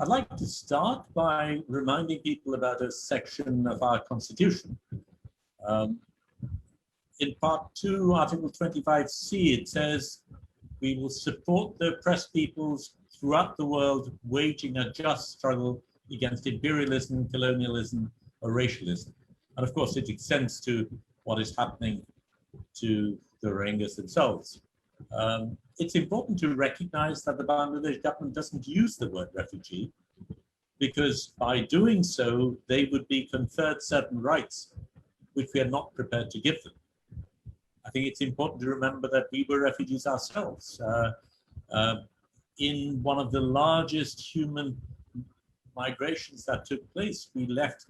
I'd like to start by reminding people about a section of our Constitution. Um, in Part 2, Article 25C, it says, we will support the oppressed peoples throughout the world waging a just struggle against imperialism, colonialism, or racialism. And of course, it extends to what is happening to the Rohingyas themselves. It's important to recognize that the Bangladesh government doesn't use the word refugee, because by doing so, they would be conferred certain rights which we are not prepared to give them. I think it's important to remember that we were refugees ourselves. In one of the largest human migrations that took place, we left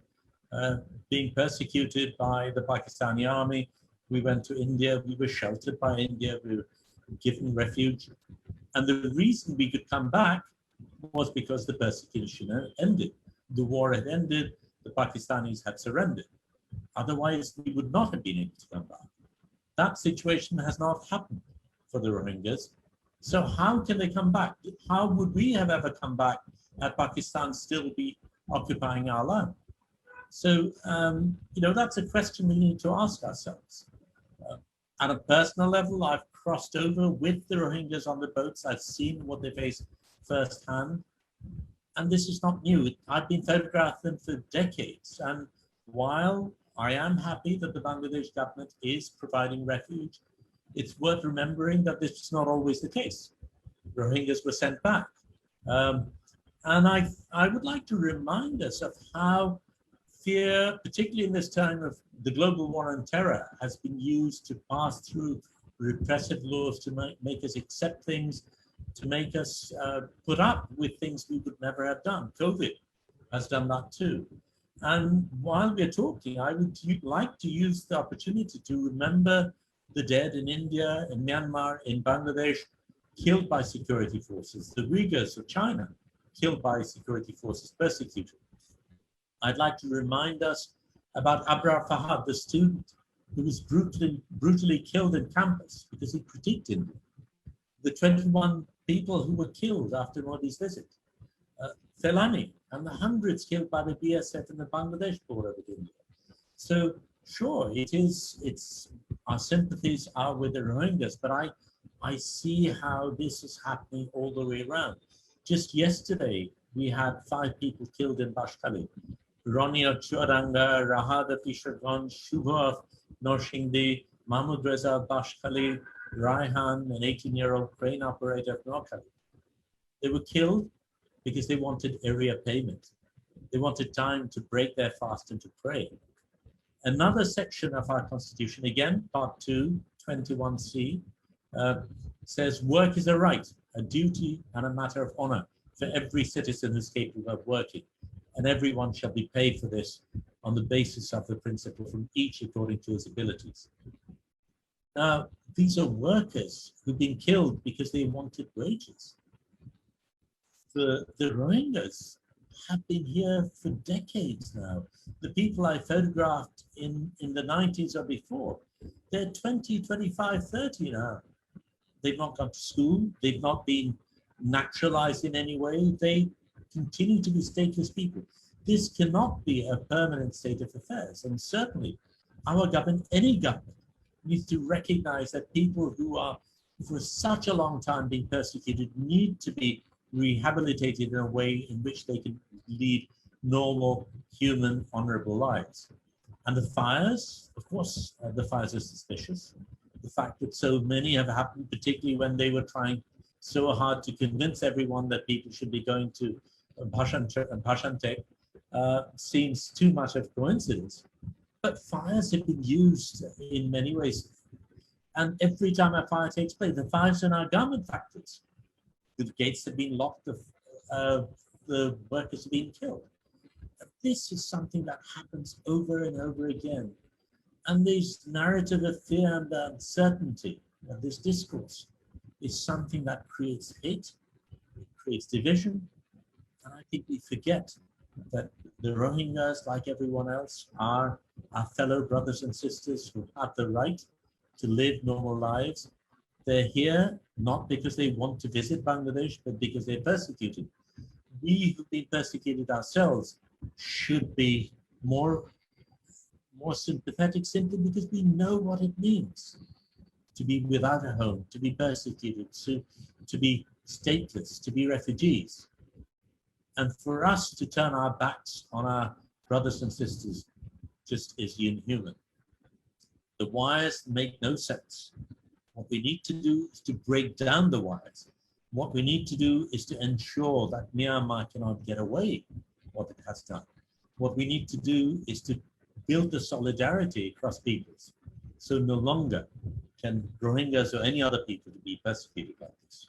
being persecuted by the Pakistani army. We went to India, we were sheltered by India, we were given refuge. And the reason we could come back was because the persecution ended. The war had ended, the Pakistanis had surrendered. Otherwise, we would not have been able to come back. That situation has not happened for the Rohingyas. So how can they come back? How would we have ever come back had Pakistan still be occupying our land? So, that's a question we need to ask ourselves. At a personal level, I've crossed over with the Rohingyas on the boats. I've seen what they face firsthand. And this is not new. I've been photographing them for decades. And while I am happy that the Bangladesh government is providing refuge, it's worth remembering that this is not always the case. Rohingyas were sent back. And I would like to remind us of how fear, particularly in this time of the global war on terror, has been used to pass through repressive laws to make us accept things, to make us put up with things we would never have done. COVID has done that too. And while we're talking, I would like to use the opportunity to remember the dead in India, in Myanmar, in Bangladesh, killed by security forces, the Uyghurs of China, killed by security forces, persecuted. I'd like to remind us about Abrar Fahad, the student who was brutally killed in campus because he critiqued India. The 21 people who were killed after Modi's visit. Felani and the hundreds killed by the BSF and the Bangladesh border with India. So sure, our sympathies are with the Rohingyas, but I see how this is happening all the way around. Just yesterday, we had 5 people killed in Bashkali. Ronnie of Churanga, Rahad of Isharganj, Shubha of Norshingdi, Mahmoud Reza of Bashkali, Raihan, an 18-year-old crane operator of Noakhali. They were killed because they wanted area payment. They wanted time to break their fast and to pray. Another section of our Constitution, again, Part 2, 21C, says work is a right, a duty, and a matter of honor for every citizen who is capable of working, and everyone shall be paid for this on the basis of the principle from each according to his abilities. Now, these are workers who've been killed because they wanted wages. The Rohingyas have been here for decades now. The people I photographed in the 90s or before, they're 20, 25, 30 now. They've not gone to school. They've not been naturalized in any way. They continue to be stateless people. This cannot be a permanent state of affairs. And certainly our government, any government, needs to recognize that people who are for such a long time being persecuted need to be rehabilitated in a way in which they can lead normal, human, honorable lives. And the fires, of course, the fires are suspicious. The fact that so many have happened, particularly when they were trying so hard to convince everyone that people should be going to Bhashantek, seems too much of a coincidence. But fires have been used in many ways. And every time a fire takes place, the fires in our garment factories, the gates have been locked, the workers have been killed. This is something that happens over and over again. And this narrative of fear and uncertainty, this discourse, is something that creates hate, it creates division. And I think we forget that the Rohingyas, like everyone else, are our fellow brothers and sisters who have the right to live normal lives. They're here not because they want to visit Bangladesh, but because they're persecuted. we who've been persecuted ourselves should be more sympathetic, simply because we know what it means to be without a home, to be persecuted, to be stateless, to be refugees. And for us to turn our backs on our brothers and sisters just is inhuman. The wires make no sense. What we need to do is to break down the wires. What we need to do is to ensure that Myanmar cannot get away what it has done. What we need to do is to build the solidarity across peoples. So no longer can Rohingyas or any other people be persecuted like this.